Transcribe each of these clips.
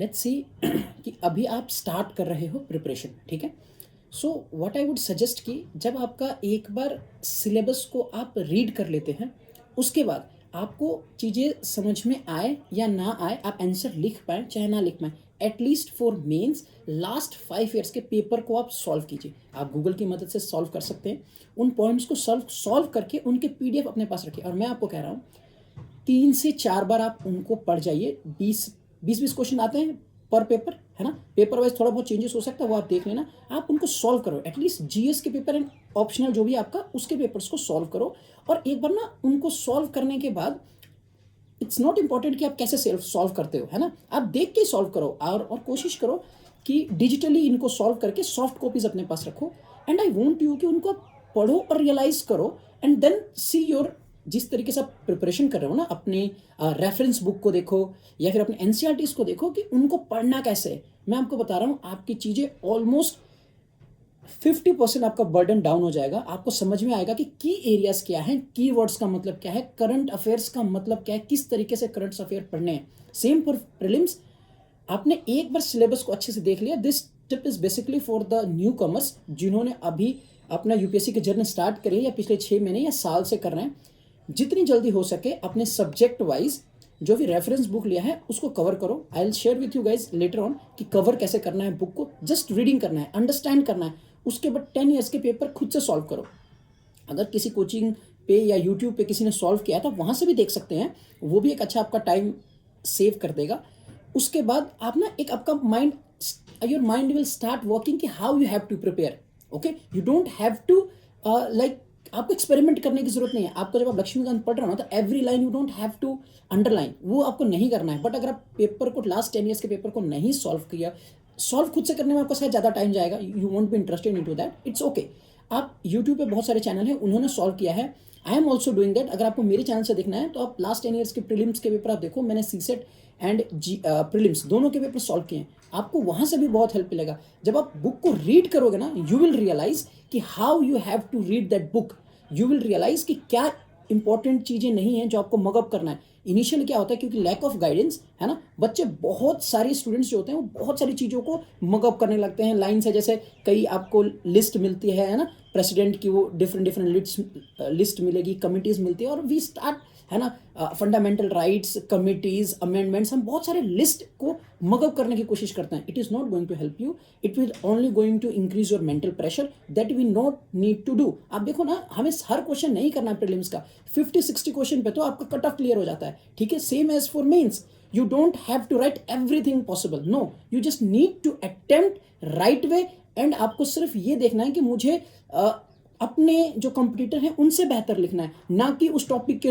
Let's see कि अभी आप स्टार्ट कर रहे हो प्रिपरेशन, ठीक है। So what I would suggest कि जब आपका एक बार सिलेबस को आप रीड कर लेते हैं, उसके बाद आपको चीज़ें समझ में आए या ना आए, आप आंसर लिख पाएँ चाहे ना लिख पाएँ, at least for mains last 5 years के पेपर को आप सॉल्व कीजिए। आप गूगल की मदद से सॉल्व कर सकते हैं। उन पॉइंट्स को सॉल्व करके उनके पीडीएफ अपने पास रखिए। और मैं आपको कह रहा हूँ 3 से 4 बार आप उनको पढ़ जाइए। 20 क्वेश्चन आते हैं पर पेपर, है ना। पेपर वाइज थोड़ा बहुत चेंजेस हो सकता है, वो आप देख लेना। आप उनको सॉल्व करो, एटलीस्ट जीएस के पेपर एंड ऑप्शनल जो भी आपका, उसके पेपर्स को सॉल्व करो। और एक बार ना उनको सॉल्व करने के बाद इट्स नॉट इम्पॉर्टेंट कि आप कैसे सेल्फ सॉल्व करते हो, है ना। आप देख के सॉल्व करो और कोशिश करो कि डिजिटली इनको सॉल्व करके सॉफ्ट कॉपीज अपने पास रखो। एंड आई वॉन्ट यू कि उनको आप पढ़ो और रियलाइज करो एंड देन सी योर, जिस तरीके से आप प्रिपरेशन कर रहे हो ना, अपने रेफरेंस बुक को देखो या फिर अपने एनसीईआरटीज को देखो कि उनको पढ़ना कैसे है। मैं आपको बता रहा हूँ आपकी चीज़ें ऑलमोस्ट 50% आपका बर्डन डाउन हो जाएगा। आपको समझ में आएगा कि की एरियाज क्या है, की वर्ड्स का मतलब क्या है, करंट अफेयर्स का मतलब क्या है, किस तरीके से करंट अफेयर पढ़ने हैं। Same for prelims. आपने एक बार सिलेबस को अच्छे से देख लिया। This tip is basically for the new commerce, जिन्होंने अभी अपना यूपीएससी की जर्नी स्टार्ट करी है या पिछले 6 महीने या साल से कर रहे हैं। जितनी जल्दी हो सके अपने सब्जेक्ट वाइज जो भी रेफरेंस बुक लिया है उसको कवर करो। आई will share with you guys later on कि कवर कैसे करना है बुक को। जस्ट रीडिंग करना है, अंडरस्टैंड करना है। उसके बाद 10 ईयर्स के पेपर खुद से सॉल्व करो। अगर किसी कोचिंग पे या यूट्यूब पे किसी ने सॉल्व किया तो वहाँ से भी देख सकते हैं, वो भी एक अच्छा आपका टाइम सेव कर देगा। उसके बाद आप ना एक आपका mind, your mind will start working कि how you have to prepare. Okay, you don't have to like, आपको एक्सपेरिमेंट करने की जरूरत नहीं है। आपको जब आप लक्ष्मीकांत पढ़ रहे हो ना, तो every line you don't have to underline, वो आपको नहीं करना है। बट अगर आप पेपर को, लास्ट 10 ईयर्स के पेपर को नहीं सॉल्व किया, सॉल्व खुद से करने में आपको शायद ज़्यादा टाइम जाएगा, you won't be interested in to that, it's okay. आप यूट्यूब पे बहुत सारे चैनल हैं, उन्होंने सॉल्व किया है। I am also doing that. अगर आपको मेरे चैनल से देखना है तो आप लास्ट 10 ईयर्स के प्रीलिम्स के पेपर आप देखो। मैंने सीसेट एंड प्रीलिम्स दोनों के पेपर सॉल्व किए हैं। आपको वहाँ से भी बहुत हेल्प मिलेगा। जब आप बुक को रीड करोगे ना, यू विल रियलाइज कि how you have to read that book. You will realise कि क्या इंपॉर्टेंट चीज़ें नहीं हैं जो आपको मगअप करना है। इनिशियली क्या होता है, क्योंकि लैक ऑफ गाइडेंस है ना, बच्चे बहुत सारी स्टूडेंट्स जो होते हैं वो बहुत सारी चीज़ों को मगअप करने लगते हैं लाइन से। जैसे कई आपको लिस्ट मिलती है ना, प्रेसिडेंट की, वो डिफरेंट डिफरेंट लिस्ट मिलेगी, कमिटीज़ मिलती है, और वी स्टार्ट, है ना, फंडामेंटल राइट्स, कमिटीज़, अमेंडमेंट्स, हम बहुत सारे लिस्ट को मगअप करने की कोशिश करते हैं। It is not going to help you, it will only going to increase your mental pressure that we not need to do. आप देखो ना, हमें हर क्वेश्चन नहीं करना है प्रीलिम्स का। 50-60 क्वेश्चन पे तो आपका कट ऑफ क्लियर हो जाता है, ठीक है। Same as for mains, you don't have to write everything possible, no, you just need to attempt right way। And आपको सिर्फ ये देखना है कि मुझे अपने जो कंपटीटर हैं उनसे बेहतर लिखना है, ना कि उस टॉपिक के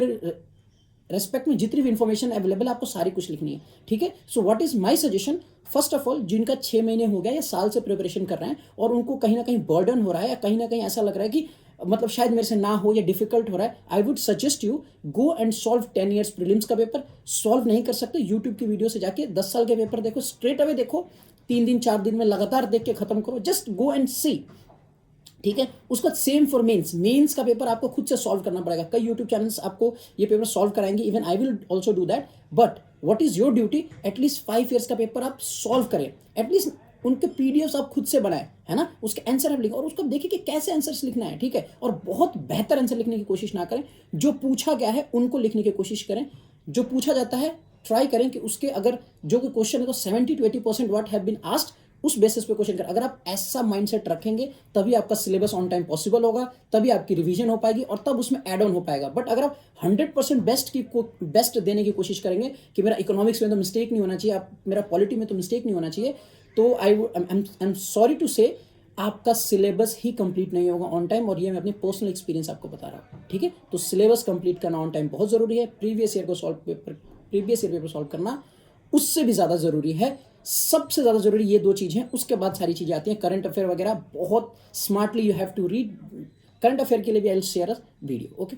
रेस्पेक्ट में जितनी भी इंफॉर्मेशन अवेलेबल है आपको सारी कुछ लिखनी है, ठीक है। So what is my suggestion, first of all, जिनका 6 महीने हो गया या साल से प्रिपरेशन कर रहे हैं और उनको कहीं ना कहीं बर्डन हो रहा है या कहीं ना कहीं ऐसा लग रहा है कि मतलब शायद मेरे से ना हो या डिफिकल्ट हो रहा है, I would suggest you go and solve 10 years prelims का पेपर। सॉल्व नहीं कर सकते, यूट्यूब की वीडियो से जाके 10 साल के पेपर देखो, स्ट्रेट अवे देखो, 3 दिन 4 दिन में लगातार देख के खत्म करो। जस्ट गो एंड सी, ठीक है। उसका सेम फॉर मेंस का पेपर आपको खुद से सॉल्व करना पड़ेगा। कई यूट्यूब चैनल्स आपको ये पेपर सॉल्व कराएंगे, even I will also do that. But what is your duty, at least 5 years का पेपर आप सॉल्व करें, एटलीस्ट उनके पीडीएफ आप खुद से बनाए, है ना, उसके आंसर आप लिखें और उसको देखिए कि कैसे आंसर्स लिखना है, ठीक है। और बहुत बेहतर आंसर लिखने की कोशिश ना करें, जो पूछा गया है उनको लिखने की कोशिश करें। जो पूछा जाता है ट्राई करें कि उसके, अगर जो कोई क्वेश्चन है तो 70-80% व्हाट हैव बीन आस्क्ड, उस बेसिस पे क्वेश्चन कर। अगर आप ऐसा माइंडसेट रखेंगे तभी आपका सिलेबस ऑन टाइम पॉसिबल होगा, तभी आपकी रिवीजन हो पाएगी और तब उसमें ऐड ऑन हो पाएगा। बट अगर आप 100% बेस्ट देने की कोशिश करेंगे कि मेरा इकोनॉमिक्स में तो मिस्टेक नहीं होना चाहिए, आप मेरा पॉलिटी में तो मिस्टेक नहीं होना चाहिए, तो आई एम सॉरी टू से आपका सिलेबस ही कंप्लीट नहीं होगा ऑन टाइम। और ये मैं अपनी पर्सनल एक्सपीरियंस आपको बता रहा हूँ, ठीक है। तो सिलेबस कंप्लीट करना ऑन टाइम बहुत जरूरी है। प्रीवियस ईयर पेपर सॉल्व करना उससे भी ज़्यादा ज़रूरी है। सबसे ज़्यादा ज़रूरी ये 2 चीज़ हैं, उसके बाद सारी चीज़ें आती हैं। करंट अफेयर वगैरह बहुत smartly you have to read. Current affair के लिए भी I will share a video, okay.